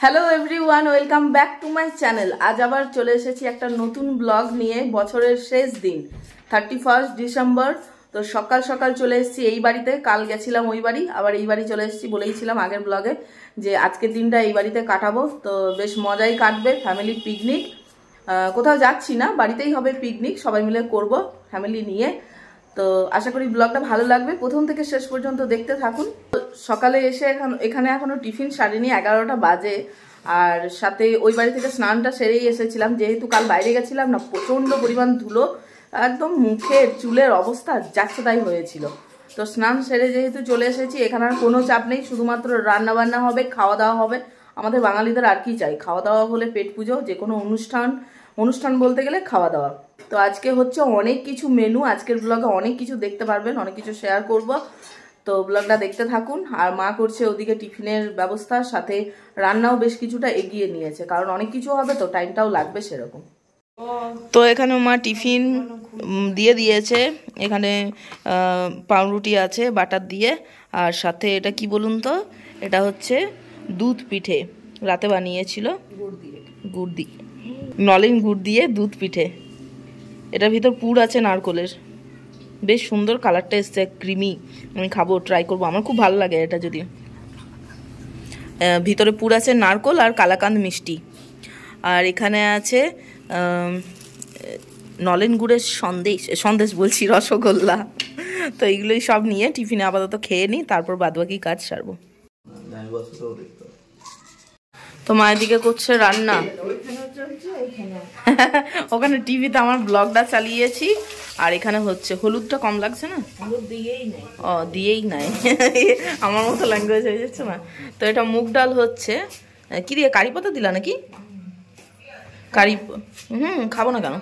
Hello everyone, welcome back to my channel. আজ আবার চলে এসেছি একটা নতুন ব্লগ নিয়ে। বছরের শেষ দিন 31 ডিসেম্বর। তো সকাল সকাল চলে এসেছি এই বাড়িতে। কাল গেছিলাম ওই বাড়ি, আবার এই বাড়ি চলে এসেছি। বলেইছিলাম আগের ব্লগে যে আজকের দিনটা এই বাড়িতে কাটাবো। তো বেশ মজাই কাটবে, ফ্যামিলি পিকনিক। কোথাও যাচ্ছি না, বাড়িতেই হবে পিকনিক, সবাই মিলে করব ফ্যামিলি নিয়ে। তো আশা করি ব্লগটা ভালো লাগবে, প্রথম থেকে শেষ পর্যন্ত দেখতে থাকুন। সকালে এসে এখানে এখনো টিফিন সারিনি, 11টা বাজে। আর সাথে ওই বাড়ি থেকে স্নানটা সেরেই এসেছিলাম, যেহেতু কাল বাইরে গেছিলাম না, প্রচণ্ড পরিমাণ ধুলো, একদম মুখের চুলের অবস্থা যাচ্ছে তাই হয়েছিল। তো স্নান সেরে যেহেতু চলে এসেছি, এখানে আর কোনো চাপ নেই, শুধুমাত্র রান্না বান্না হবে, খাওয়া দাওয়া হবে। আমাদের বাঙালিদের আর কি চাই, খাওয়া দাওয়া হলে পেট পুজো। যে কোনো অনুষ্ঠান বলতে গেলে খাওয়া দাওয়া। তো আজকে হচ্ছে অনেক কিছু মেনু, আজকের ব্লগে অনেক কিছু দেখতে পারবেন, অনেক কিছু শেয়ার করব। তো ব্লগটা দেখতে থাকুন। আর মা করছে ওদিকে টিফিনের ব্যবস্থা, সাথে রান্নাও বেশ কিছুটা এগিয়ে নিয়েছে, কারণ অনেক কিছু হবে তো টাইমটাও লাগবে সেরকম। তো এখানে মা টিফিন দিয়ে দিয়েছে। এখানে পাউরুটি আছে বাটার দিয়ে, আর সাথে এটা কি বলুন তো, এটা হচ্ছে দুধ পিঠে, রাতে বানিয়েছিল গুড় দিয়ে, নলেন গুড় দিয়ে দুধ পিঠে। এটার ভিতর পুর আছে নারকলের, বেশ সুন্দর কালারটা এসছে, ক্রিমি। আমি খাবো, ট্রাই করবো, আমার খুব ভালো লাগে এটা। যদি ভিতরে পুর আছে নারকল আর কালাকাঁদ মিষ্টি। আর এখানে আছে নলেন গুড়ের সন্দেশ বলছি, রসগোল্লা। তো এইগুলোই সব নিয়ে টিফিনে আপাতত খেয়ে নিই, তারপর বাদবাকি কাজ সারবো। তো মায়ের দিকে করছে রান্না, ওখানে টিভিতে আমার ব্লগটা চালিয়েছি। আর এখানে হচ্ছে, হলুদটা কম লাগছে না? দিয়েই নাই আমার মতো ল্যাঙ্গুয়েজ হয়ে যাচ্ছে না। তো এটা মুগ ডাল হচ্ছে, কি দিয়ে, কারি পাতা দিলা নাকি? কারি, খাবো না কেন?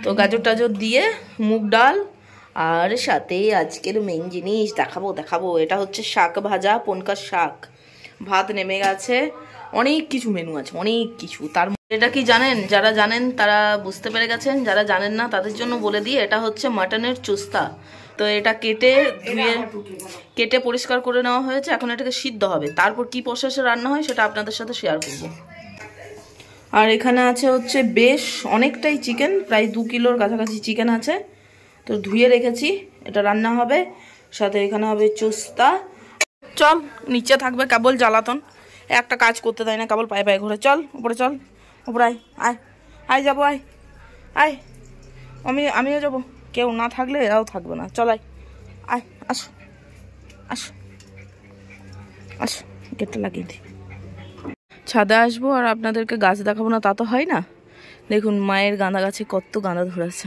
তো গাজর টাজর দিয়ে মুগ ডাল, আর সাথে আজকের মেইন জিনিস দেখাবো। এটা হচ্ছে শাক ভাজা, পনকার শাক। ভাত নেমে গেছে, অনেক কিছু মেনু আছে, অনেক কিছু। তার এটা কি জানেন? যারা জানেন তারা বুঝতে পেরে গেছেন, যারা জানেন না তাদের জন্য বলে দিই, এটা হচ্ছে মাটনের চুস্তা। তো এটা কেটে পরিষ্কার করে নেওয়া হয়েছে, এখন এটাকে সিদ্ধ হবে, তারপর কি প্রসেসে রান্না হয় সেটা আপনাদের সাথে শেয়ার করব। আর এখানে আছে হচ্ছে বেশ অনেকটাই চিকেন, প্রায় 2 কিলোর কাছাকাছি চিকেন আছে। তো ধুয়ে রেখেছি, এটা রান্না হবে। সাথে এখানে হবে চুস্তা। চল, নিচে থাকবে কেবল জ্বালাতন, একটা কাজ করতে দেয় না, কেবল পায়ে পায়ে ঘুরে। চল উপরে, চল উপরে, আয় যাবো, আয় আমিও যাবো, কেউ না থাকলে এরাও থাকবে না। চল আয়, আসো গেটটা লাগিয়ে দিই। ছাদে আসবো আর আপনাদেরকে গাছ দেখাবো না তা তো হয় না। দেখুন মায়ের গাঁদা গাছে কত গাঁদা ধরেছে।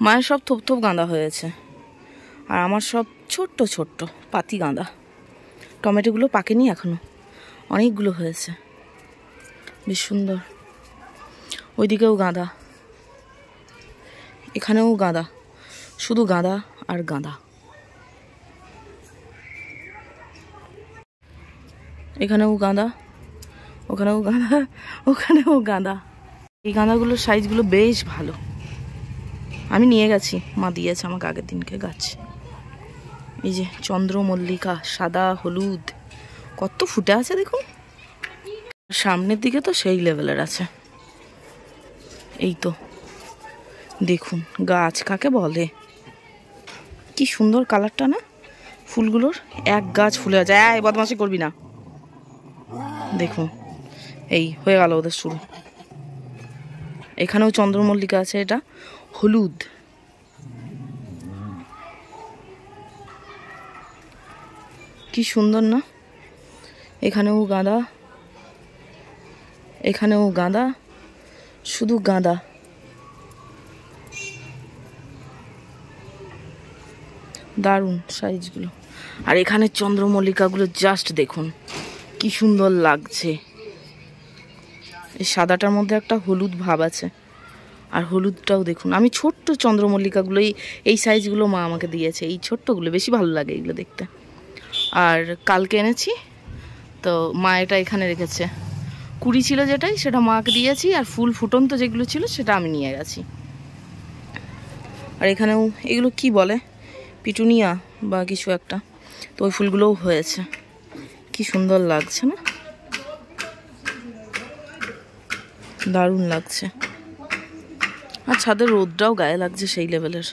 মায়ের সব থোপ গাঁদা হয়েছে, আর আমার সব ছোট্ট ছোট্ট পাতি গাঁদা। টমেটোগুলো পাকেনি এখনো, অনেকগুলো হয়েছে, বেশ সুন্দর। ওইদিকেও গাঁদা, এখানেও গাঁদা, শুধু গাঁদা আর গাঁদা। এখানেও গাঁদা, ওখানেও গাঁদা, ওখানেও গাঁদা। এই গাঁদাগুলোর সাইজগুলো বেশ ভালো, আমি নিয়ে গেছি, মা দিয়েছে আমাকে আগের দিনকে গাছ। এই যে চন্দ্রমল্লিকা, সাদা হলুদ, কত ফুটে আছে দেখুন। সামনের দিকে তো সেই লেভেলের আছে। এই তো দেখুন, গাছ কাকে বলে, কি সুন্দর কালারটা না ফুলগুলোর। এক গাছ ফুলে যায়, বদমাশি করবি না। দেখুন এই হয়ে গেল ওদের শুরু। এখানেও চন্দ্রমল্লিকা আছে, এটা হলুদ। কি সুন্দর না? এখানেও গাঁদা, এখানেও গাঁদা, শুধু গাঁদা। দারুণ সাইজগুলো। আর এখানে চন্দ্রমল্লিকাগুলো জাস্ট দেখুন কি সুন্দর লাগছে। এই সাদাটার মধ্যে একটা হলুদ ভাব আছে, আর হলুদটাও দেখুন। আমি ছোট্ট চন্দ্রমল্লিকাগুলো এই সাইজগুলো মা আমাকে দিয়েছে, এই ছোট্টগুলো বেশি ভালো লাগে এগুলো দেখতে। আর কালকে এনেছি, তো মা এটা এখানে রেখেছে। কুড়ি ছিল যেটাই, সেটা মাকে দিয়েছি, আর ফুল ফুটন্ত যেগুলো ছিল সেটা আমি নিয়ে গেছি। আর এখানেও এগুলো কি বলে, পিটুনিয়া বা কিছু একটা, তো ওই ফুলগুলোও হয়েছে, কি সুন্দর লাগছে না, দারুণ লাগছে। আর ছাদের রোদটাও গায়ে লাগছে সেই লেভেলের।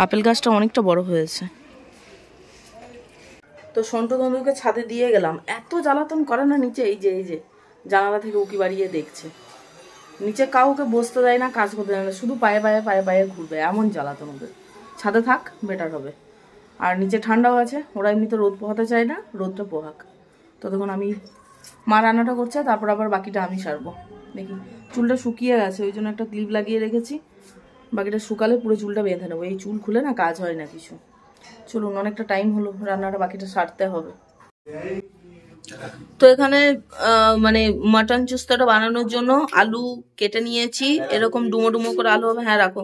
আপেল গাছটা অনেকটা বড় হয়েছে। তো সন্টু তন্দুকে ছাদে দিয়ে গেলাম, এত জ্বালাতন করে না নিচে। এই যে জানালা থেকে উকি বাড়িয়ে দেখছে। নিচে কাউকে বসতে দেয় না, কাজ করতে দেয় না, শুধু পায়ে পায়ে ঘুরবে, এমন জ্বালাতন ওদের। ছাদে থাক, বেটার হবে। আর নিচে ঠান্ডাও আছে, ওরা এমনিতে রোদ পোহাতে চায় না, রোদটা পোহাক। ততক্ষণ আমি মা রান্নাটা করছে, তারপর আবার বাকিটা আমি সারবো। দেখি চুলটা শুকিয়ে গেছে, ওই জন্য একটা ক্লিপ লাগিয়ে রেখেছি, বাকিটা শুকালে পুরো চুলটা বেঁধে নেবো। এই চুল খুলে না কাজ হয় না কিছু। চলুন, অনেকটা টাইম হলো, রান্নাটা বাকিটা সারতে হবে। তো এখানে মানে মাটন চুস্তাটা বানানোর জন্য আলু কেটে নিয়েছি, এরকম ডুমো ডুমো করে আলু হবে। হ্যাঁ রাখো,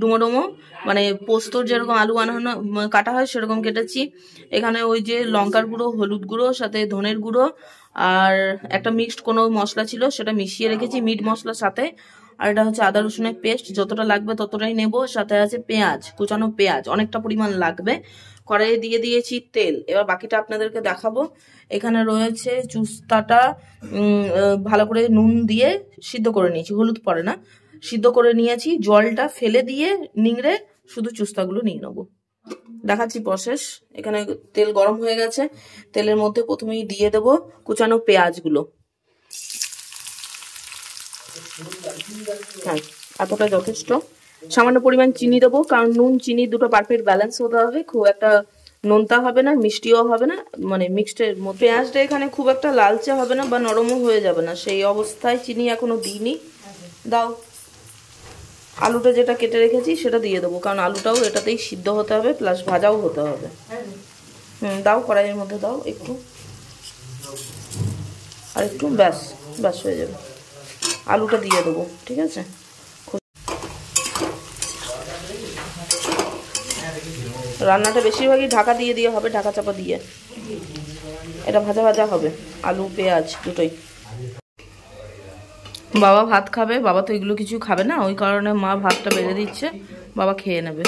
ডুমো ডুমো, মানে পোস্তর যেরকম আলু বানানো কাটা হয় সেরকম কেটেছি। এখানে ওই যে লঙ্কার গুঁড়ো, হলুদ গুঁড়ো, সাথে ধনের গুঁড়ো আর একটা মিক্সড কোনো মশলা ছিল সেটা মিশিয়ে রেখেছি মিট মশলার সাথে। আর এটা হচ্ছে আদা রসুনের পেস্ট, যতটা লাগবে ততটাই নেব। সাথে আছে পেঁয়াজ, কুচানো পেঁয়াজ অনেকটা পরিমাণ লাগবে। কড়াইয়ে দিয়ে দিয়েছি তেল, এবার বাকিটা আপনাদেরকে দেখাবো। এখানে রয়েছে চুস্তাটা ভালো করে নুন দিয়ে সিদ্ধ করে নিয়েছি, হলুদ পড়ে না, সিদ্ধ করে নিয়েছি। জলটা ফেলে দিয়ে নিংড়ে শুধু চুস্তাগুলো নিয়ে নেবো। দেখাচ্ছি প্রসেস। এখানে তেল গরম হয়ে গেছে, তেলের মধ্যে প্রথমেই দিয়ে দেবো কুচানো পেঁয়াজগুলো। হ্যাঁ, এতটা যথেষ্ট। সামান্য পরিমাণ চিনি দেবো, কারণ নুন চিনি দুটো পারফেক্ট ব্যালেন্স হতে হবে, খুব একটা নোনতা হবে না, মিষ্টিও হবে না, মানে মিক্সডের মধ্যে। পেঁয়াজটা এখানে খুব একটা লালচে হবে না বা নরমও হয়ে যাবে না, সেই অবস্থায় চিনি এখনো দিইনি। দাও, আলুটা যেটা কেটে রেখেছি সেটা দিয়ে দেবো, কারণ আলুটাও এটাতেই সিদ্ধ হতে হবে, প্লাস ভাজাও হতে হবে। দাও, কড়াইয়ের মধ্যে দাও একটু, আর একটু, ব্যাস ব্যাস হয়ে যাবে। আলুটা দিয়ে দেবো, ঠিক আছে। রান্নাটা বেশিরভাগই ঢাকা দিয়ে হবে, ঢাকা চাপা দিয়ে। এটা ভাজা ভাজা হবে, আলু পেঁয়াজ দুটোই। বাবা ভাত খাবে, বাবা তো এগুলো কিছু খাবে না, ওই কারণে মা ভাতটা বেড়ে দিচ্ছে, বাবা খেয়ে নেবে।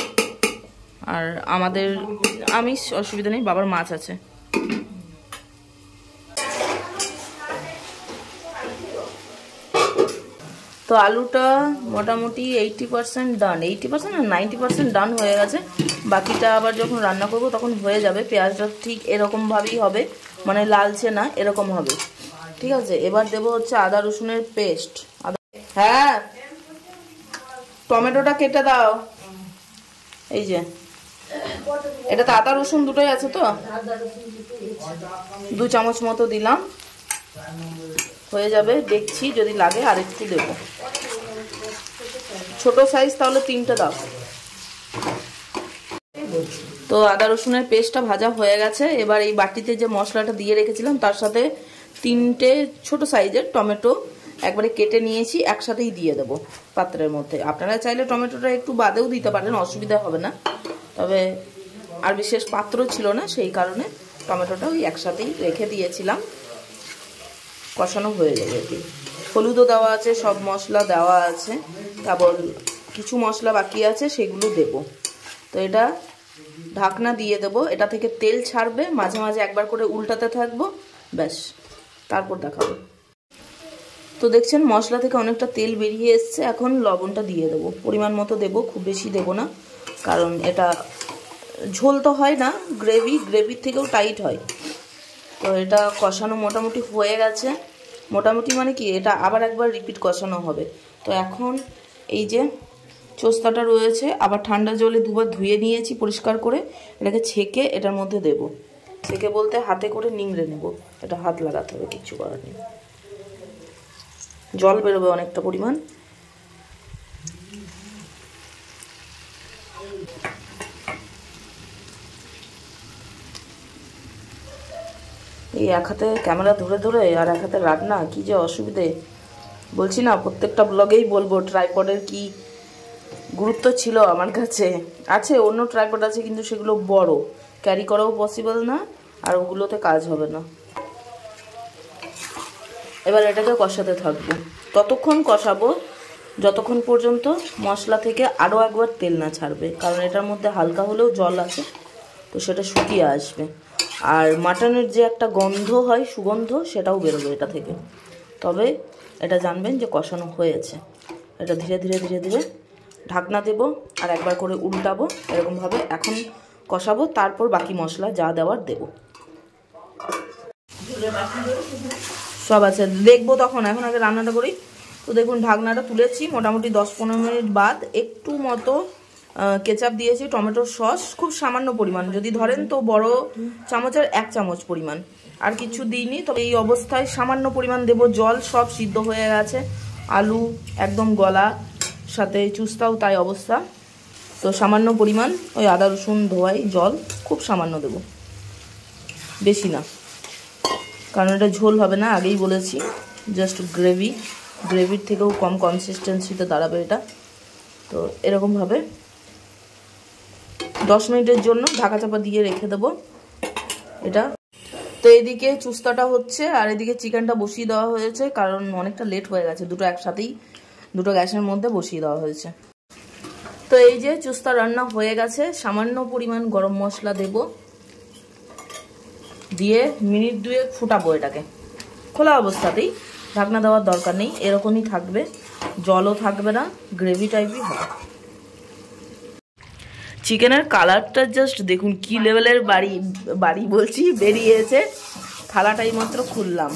আর আমাদের আমিষ অসুবিধা নেই, বাবার মাছ আছে। তো আলুটা মোটামুটি 80% ডান, 80% আর 90% ডান হয়ে গেছে। বাকিটা আবার যখন রান্না করব তখন হয়ে যাবে। পেঁয়াজটা ঠিক এরকমভাবেই হবে, মানে লালচে না, এরকম হবে, ঠিক আছে। এবার দেবো হচ্ছে আদা রসুনের পেস্ট। হ্যাঁ, টমেটোটা কেটে দাও। এই যে এটাতে আদা রসুন দুটোই আছে, তো 2 চামচ মতো দিলাম, হয়ে যাবে। দেখছি যদি লাগে আর একটু দেবো, ছোট সাইজ তাহলে 3টে দাও। তো আদা রসুনের পেস্টটা ভাজা হয়ে গেছে। এবার এই বাটিতে যে মশলাটা দিয়ে রেখেছিলাম তার সাথে 3টে ছোট সাইজের টমেটো একবারে কেটে নিয়েছি, একসাথেই দিয়ে দেবো পাত্রের মধ্যে। আপনারা চাইলে টমেটোটা একটু বাদেও দিতে পারেন, অসুবিধা হবে না, তবে আর বিশেষ পাত্র ছিল না সেই কারণে টমেটোটা ওই একসাথেই রেখে দিয়েছিলাম। কষানো হয়ে যাবে। হলুদও দেওয়া আছে, সব মশলা দেওয়া আছে, কেবল কিছু মশলা বাকি আছে, সেগুলো দেব। তো এটা ঢাকনা দিয়ে দেবো, এটা থেকে তেল ছাড়বে, মাঝে মাঝে একবার করে উল্টাতে থাকবো, ব্যাস, তারপর দেখাবো। তো দেখছেন মশলা থেকে অনেকটা তেল বেরিয়ে এসছে। এখন লবণটা দিয়ে দেবো, পরিমাণ মতো দেবো, খুব বেশি দেবো না, কারণ এটা ঝোল তো হয় না, গ্রেভির থেকেও টাইট হয়। তো এটা কষানো মোটামুটি হয়ে গেছে, মোটামুটি মানে কি, এটা আবার একবার রিপিট কষানো হবে। তো এখন এই যে চোস্তাটা রয়েছে, আবার ঠান্ডা জলে দুবার ধুয়ে নিয়েছি পরিষ্কার করে, এটাকে ছেঁকে এটার মধ্যে দেব। ছেঁকে বলতে হাতে করে নিংড়ে নেব, এটা হাত লাগাতে হবে, কিচ্ছু করার নেই। জল বেরোবে অনেকটা পরিমাণ। এই এক হাতে ক্যামেরা ধরে আর এক হাতে রান্না, কি যে অসুবিধে। বলছি না, প্রত্যেকটা ব্লগেই বলবো ট্রাইপডের কি গুরুত্ব ছিল আমার কাছে। আছে অন্য ট্রাইপড আছে, কিন্তু সেগুলো বড়, ক্যারি করাও পসিবল না, আর ওগুলোতে কাজ হবে না। এবার এটাকে কষাতে থাকবো, ততক্ষণ কষাবো যতক্ষণ পর্যন্ত মশলা থেকে আরও একবার তেল না ছাড়বে, কারণ এটার মধ্যে হালকা হলেও জল আছে, তো সেটা শুকিয়ে আসবে। আর মাটনের যে একটা গন্ধ হয়, সুগন্ধ, সেটাও বেরোবে এটা থেকে। তবে এটা জানবেন যে কষানো হয়েছে। এটা ধীরে ধীরে ধীরে ধীরে ঢাকনা দেবো আর একবার করে উল্টাবো, এরকমভাবে এখন কষাবো, তারপর বাকি মশলা যা দেওয়ার দেবো। সব আছে দেখবো তখন, এখন আগে রান্নাটা করি। তো দেখুন ঢাকনাটা তুলেছি, মোটামুটি 10-15 মিনিট বাদ একটু মতো কেচাপ দিয়েছি, টমেটোর সস খুব সামান্য পরিমাণ, যদি ধরেন তো বড় চামচের 1 চামচ পরিমাণ, আর কিছু দিইনি। তবে এই অবস্থায় সামান্য পরিমাণ দেব জল, সব সিদ্ধ হয়ে গেছে, আলু একদম গলা, সাথে চুস্তাও তাই অবস্থা। তো সামান্য পরিমাণ ওই আদা রসুন ধোয়াই জল, খুব সামান্য দেব, বেশি না, কারণ এটা ঝোল হবে না, আগেই বলেছি, জাস্ট গ্রেভি, গ্রেভির থেকেও কম কনসিস্টেন্সিতে দাঁড়াবে এটা। তো এরকমভাবে 10 মিনিটের জন্য ঢাকা চাপা দিয়ে রেখে দেবো এটা। তো এদিকে চুস্তাটা হচ্ছে আর এদিকে চিকেনটা বসিয়ে দেওয়া হয়েছে, কারণ অনেকটা লেট হয়ে গেছে, দুটো একসাথেই দুটো গ্যাসের মধ্যে বসিয়ে দেওয়া হয়েছে। তো এই যে চুস্তা রান্না হয়ে গেছে, সামান্য পরিমাণ গরম মশলা দেব, দিয়ে মিনিট 2 ফুটাবো এটাকে খোলা অবস্থাতেই, ঢাকনা দেওয়ার দরকার নেই, এরকমই থাকবে, জলও থাকবে না, গ্রেভি টাইপই হবে। চিকেনের কালারটা জাস্ট দেখুন কি লেভেলের বাড়ি বলছি বেরিয়েছে, থালাটাই মাত্র খুললাম।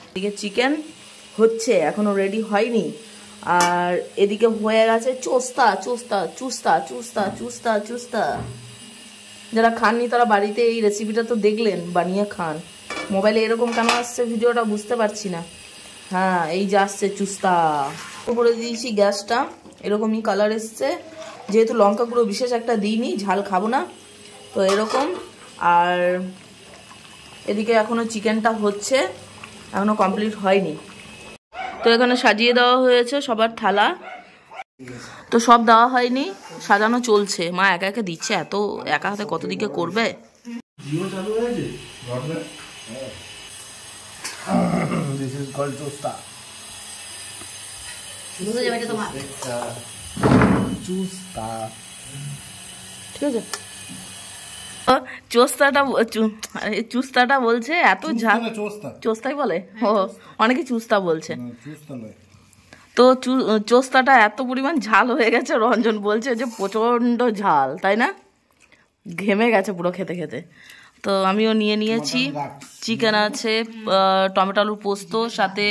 এদিকে চিকেন হচ্ছে, এখনো রেডি হয়নি, আর এদিকে হয়ে গেছে চোস্তা চোস্তা চুস্তা চুস্তা চুস্তা চুস্তা। যারা খাননি তারা বাড়িতে এই রেসিপিটা তো দেখলেন, বানিয়ে খান। মোবাইলে এরকম কেন আসছে ভিডিওটা বুঝতে পারছি না। হ্যাঁ, এই যে আসছে চুস্তা, করে দিয়েছি গ্যাসটা, এরকমই কালার এসছে, যেহেতু লঙ্কা গুঁড়ো বিশেষ একটা দিইনি, ঝাল খাবো না, তো এরকম। আর এদিকে এখনো চিকেনটা হচ্ছে, এখনো কমপ্লিট হয়নি। তো এখানে সাজিয়ে দেওয়া হয়েছে সবার থালা, তো সব দেওয়া হয়নি, সাজানো চলছে। মা একা একা দিচ্ছে, এত একা হাতে কত দিকে করবে। ঠিক আছে, চুস্তাটা বলছে এত ঝাল, চোস্তাই বলে, ও অনেকে চুস্তা বলছে। তো চোস্তাটা এত পরিমাণ ঝাল হয়ে গেছে, রঞ্জন বলছে যে প্রচণ্ড ঝাল, তাই না? ঘেমে গেছে পুরো খেতে খেতে। তো আমিও নিয়ে নিয়েছি, চিকেন আছে, টমেটো আলুর পোস্ত, সাথে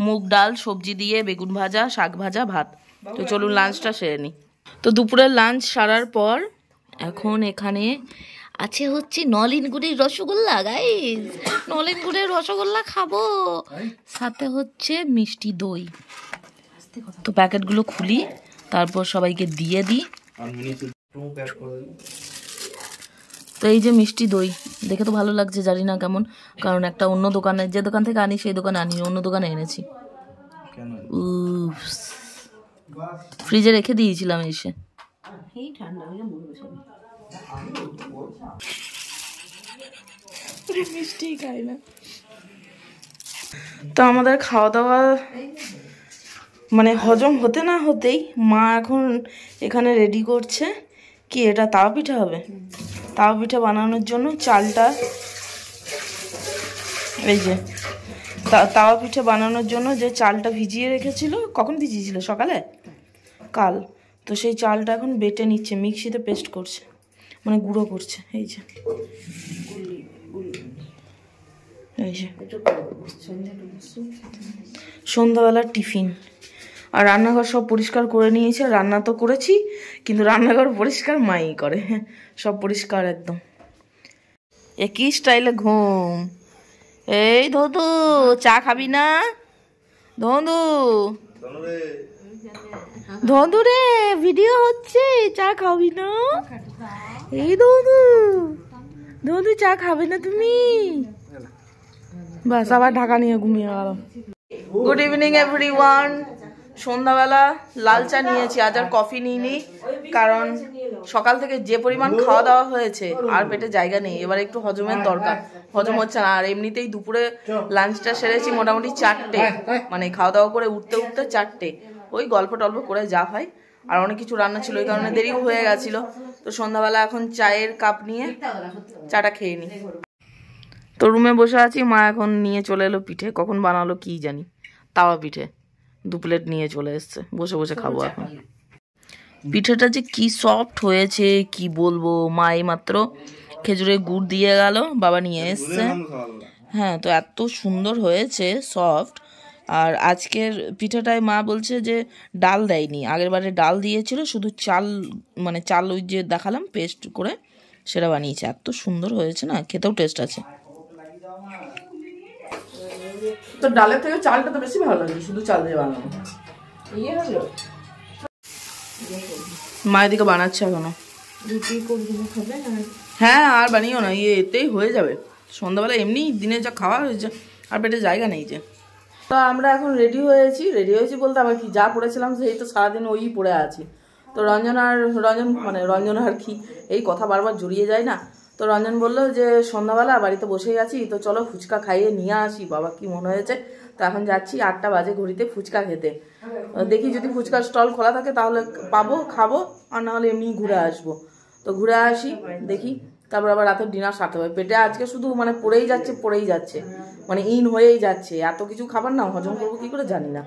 মুগ ডাল, সবজি দিয়ে বেগুন ভাজা, শাক ভাজা, ভাত। তো চলুন লাঞ্চটা সেরে নিই। তো দুপুরের লাঞ্চ সারার পর এখন এখানে আছে হচ্ছে নলেন গুড়ের রসগোল্লা, গাইস নলেন গুড়ের রসগোল্লা খাবো, সাথে হচ্ছে মিষ্টি দই। তো প্যাকেটগুলো খুলি, তারপর সবাইকে দিয়ে দিই। তো এই যে মিষ্টি দই, দেখে তো ভালো লাগছে, জানি না কেমন, কারণ একটা অন্য দোকানে, যে দোকান থেকে আনি সেই দোকানে আনি, অন্য দোকানে এনেছি, ফ্রিজে রেখে দিয়েছিলাম এসে। মিষ্টি খাই না। তো আমাদের খাওয়া দাওয়া মানে হজম হতে না হতেই মা এখন এখানে রেডি করছে কি, এটা তাওয়া পিঠা হবে। তাওয়া পিঠা বানানোর জন্য চালটা, এই যে তাওয়া পিঠা বানানোর জন্য যে চালটা ভিজিয়ে রেখেছিল, কখন ভিজিয়েছিল? সকালে, কাল। তো সেই চালটা এখন বেটে নিচ্ছে, মিক্সিতে পেস্ট করছে, মানে গুঁড়ো করছে। এই যে সন্ধ্যাবেলার টিফিন। আর রান্নাঘর সব পরিষ্কার করে নিয়েছে, রান্না তো করেছি, কিন্তু রান্নাঘর পরিষ্কার মাই করে, সব পরিষ্কার একদম। একই স্টাইলে ঘুম। এই ধদু, চা খাবি না? ধদু, ধদু রে, ভিডিও হচ্ছে, চা খাবি না? এই ধদু, ধদু চা খাবে না তুমি? বাস, আবার ঢাকা নিয়ে ঘুমিয়ে গেল। Good evening everyone. সন্ধ্যাবেলা লাল চা নিয়েছি, আজ আর কফি নিইনি, কারণ সকাল থেকে যে পরিমাণ খাওয়া দাওয়া হয়েছে আর পেটে জায়গা নেই, এবার একটু হজমের দরকার, হজম হচ্ছে না। আর এমনিতেই দুপুরে লাঞ্চটা সেরেছি মোটামুটি 4টে, মানে খাওয়া দাওয়া করে উঠতে উঠতে 4টে, ওই গল্প টল্প করে যা হয়। আর অনেক কিছু রান্না ছিল, ওই কারণে দেরিও হয়ে গেছিল। তো সন্ধ্যাবেলা এখন চায়ের কাপ নিয়ে চাটা খেয়ে নিই। তো রুমে বসে আছি, মা এখন নিয়ে চলে এলো পিঠে, কখন বানালো কি জানি, তাওয়া পিঠে 2 প্লেট নিয়ে চলে এসছে, বসে বসে খাবো এখন। পিঠেটা যে কি সফট হয়েছে কি বলবো, মা এই মাত্র খেজুরের গুড় দিয়ে গেল, বাবা নিয়ে এসছে। হ্যাঁ, তো এত সুন্দর হয়েছে সফট। আর আজকের পিঠাটায় মা বলছে যে ডাল দেয়নি, আগের বারে ডাল দিয়েছিল, শুধু চাল মানে চাল ওই যে দেখালাম পেস্ট করে সেটা বানিয়েছে। এত সুন্দর হয়েছে না, খেতেও টেস্ট আছে। তো ডালের থেকে চালটা তো বেশি ভালো লাগে, শুধু চাল দিয়ে বানানো। মায়ের দিকে বানাচ্ছে এখনো। হ্যাঁ, আর বানিও না, এতেই হয়ে যাবে। সন্ধ্যাবেলা এমনি দিনে যা খাওয়া হয়েছে, আর পেটে জায়গা নেই যে। তো আমরা এখন রেডি হয়েছি বলতে আবার কি, যা পড়েছিলাম সেই তো সারাদিন ওই পড়ে আছি। তো রঞ্জন আর কি, এই কথা বারবার জড়িয়ে যায় না। তো রঞ্জন বললো যে সন্ধ্যাবেলা বাড়িতে বসেই আছি, তো চলো ফুচকা খাইয়ে নিয়ে আসি। বাবা কি মনে হয়েছে, তো এখন যাচ্ছি 8টা বাজে ঘড়িতে ফুচকা খেতে। দেখি যদি ফুচকার স্টল খোলা থাকে তাহলে খাবো, আর নাহলে এমনি ঘুরে আসবো। তো ঘুরে আসি দেখি, তারপর আবার রাতের ডিনার সারতে হবে। পেটে আজকে শুধু মানে পড়েই যাচ্ছে, মানে হয়েই যাচ্ছে। এত কিছু খাবার না হজম করবো কি করে জানি না।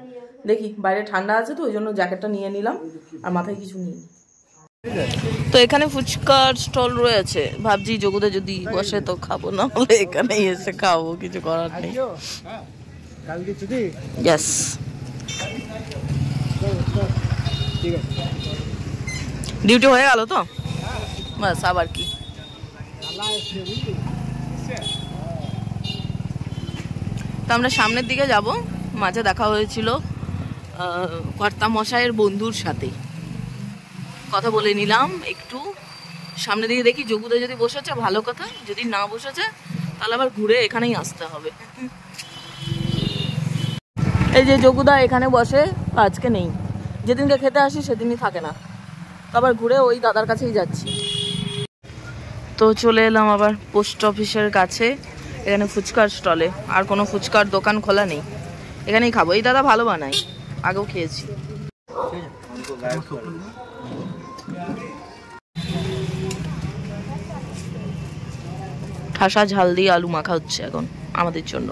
দেখি, বাইরে ঠান্ডা আছে তো ওই জন্য জ্যাকেটটা নিয়ে নিলাম, আর মাথায় কিছু নিই। তো এখানে ফুচকার স্টল রয়েছে, ভাবছি যোগুদা যদি বসে তো খাবো, না হলে এখানেই এসে খাবো, কিছু করার নেই। ইয়েস, ডিউটি হয়ে গেল তো বাস, আবার কি। তো আমরা সামনের দিকে যাব। মাঝে দেখা হয়েছিল কর্তা মশাইয়ের বন্ধুর সাথে, কথা বলে নিলাম একটু। সামনের দিকে দেখি যোগুদা যদি বসেছে ভালো কথা, যদি না বসেছে তাহলে আবার ঘুরে এখানেই আসতে হবে। এই যে যোগুদা এখানে বসে, আজকে নেই, যেদিনকে খেতে আসি সেদিনই থাকে না। তো আবার ঘুরে ওই দাদার কাছেই যাচ্ছি। তো চলে এলাম আবার পোস্ট অফিসের কাছে, এখানে ফুচকার স্টলে। আর কোনো ফুচকার দোকান খোলা নেই, এখানেই খাবো। এই দাদা ভালো বানায়, আগেও খেয়েছি। ঠাসা ঝাল দিয়ে আলু মাখা হচ্ছে এখন আমাদের জন্য।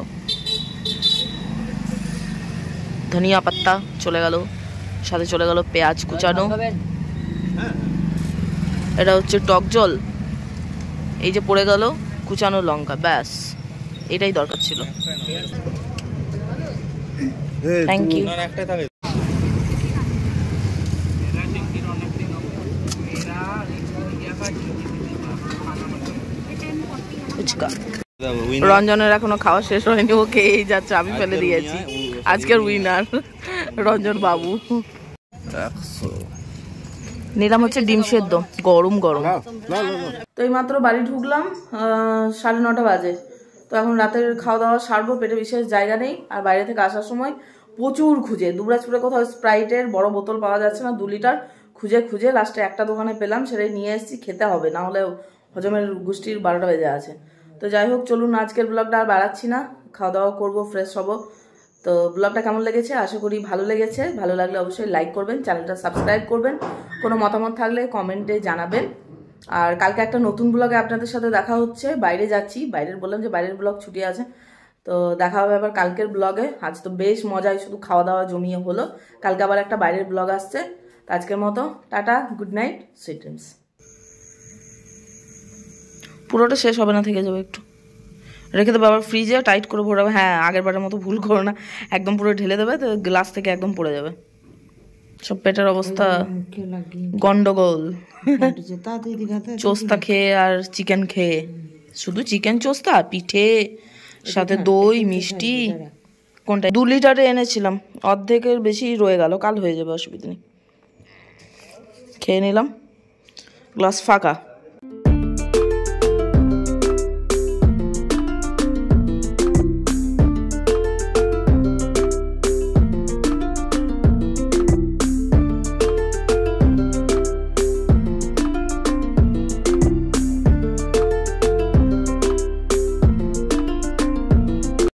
ধনিয়া পাত্তা চলে গেল, সাথে চলে গেল পেঁয়াজ কুচানো। এটা হচ্ছে টক জল, এই যে পড়ে গেল কুচানো লঙ্কা, ব্যাস এটাই দরকার ছিল। Thank you. ফুচকা রঞ্জনের এখনো খাওয়া শেষ হয়নি, ও খেয়েই যাচ্ছে, আমি ফেলে দিয়েছি। আজকের উইনার রঞ্জন বাবু। নিলাম হচ্ছে ডিম সেদ্ধ, গরম গরম। তো এই মাত্র বাড়ি ঢুকলাম, 9:30 বাজে। তো এখন রাতের খাওয়া দাওয়া সারবো, পেটে বিশেষ জায়গা নেই। আর বাইরে থেকে আসার সময় প্রচুর খুঁজে, দুবরাজপুরে কোথাও স্প্রাইটের বড় বোতল পাওয়া যাচ্ছে না, 2 লিটার খুঁজে লাস্টে একটা দোকানে পেলাম, সেটাই নিয়ে এসেছি। খেতে হবে, না হলে হজমের গোষ্ঠীর 12টা বেজে আছে। তো যাই হোক, চলুন আজকের ব্লগটা আর বাড়াচ্ছি না, খাওয়া দাওয়া করবো, ফ্রেশ হবো। তো ব্লগটা কেমন লেগেছে, আশা করি ভালো লেগেছে। ভালো লাগলে অবশ্যই লাইক করবেন, চ্যানেলটা সাবস্ক্রাইব করবেন, কোনো মতামত থাকলে কমেন্টে জানাবেন। আর কালকে একটা নতুন ব্লগে আপনাদের সাথে দেখা হচ্ছে। বাইরে যাচ্ছি, বললাম যে বাইরের ব্লগ ছুটি আছে, তো দেখা হবে আবার কালকের ব্লগে। আজ তো বেশ মজায় শুধু খাওয়া দাওয়া জমিয়ে হলো, কালকে আবার একটা বাইরের ব্লগ আসছে। তো আজকের মতো tata, good night, sweet dreams. পুরোটা শেষ হবে না, থেকে যাবে একটু, রেখে দেবে আবার ফ্রিজে টাইট করে ভরে। হ্যাঁ, আগের বারের মতো ভুল করো না, একদম পুরো ঢেলে দেবে, তো গ্লাস থেকে একদম পড়ে যাবে। সব পেটের অবস্থা গন্ডগোল। চোস্তা খেয়ে আর চিকেন খেয়ে, শুধু চিকেন চোস্তা, পিঠে সাথে দই মিষ্টি। কোনটা 2 লিটারে এনেছিলাম, অর্ধেকের বেশি রয়ে গেল, কাল হয়ে যাবে, অসুবিধা নেই। খেয়ে নিলাম, গ্লাস ফাঁকা।